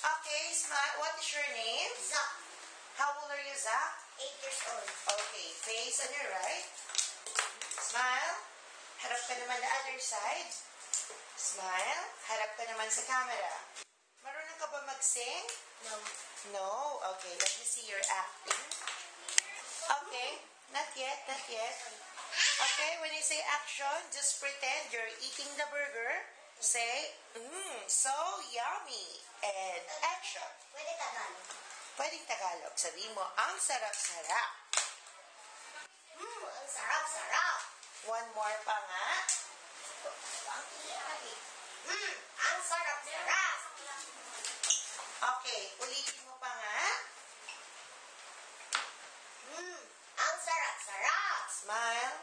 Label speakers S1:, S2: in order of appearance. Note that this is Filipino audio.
S1: Okay, smile. What is your name?
S2: Zach.
S1: How old are you, Zach?
S2: 8 years old.
S1: Okay, face on your right. Smile. Harap ka naman the other side. Smile. Harap ka naman sa camera. Marunong ka ba mag-sing?
S2: No.
S1: No? Okay, let me see your acting. Okay, not yet, not yet. Okay, when you say action, just pretend you're eating the burger. Say, so yummy. And action.
S2: Pwede Tagalog.
S1: Pwedeng Tagalog. Sabihin mo, ang sarap-sarap.
S2: Ang sarap-sarap.
S1: One more pa nga.
S2: Ang sarap-sarap.
S1: Okay, ulitin mo pa nga.
S2: Ang sarap-sarap.
S1: Smile.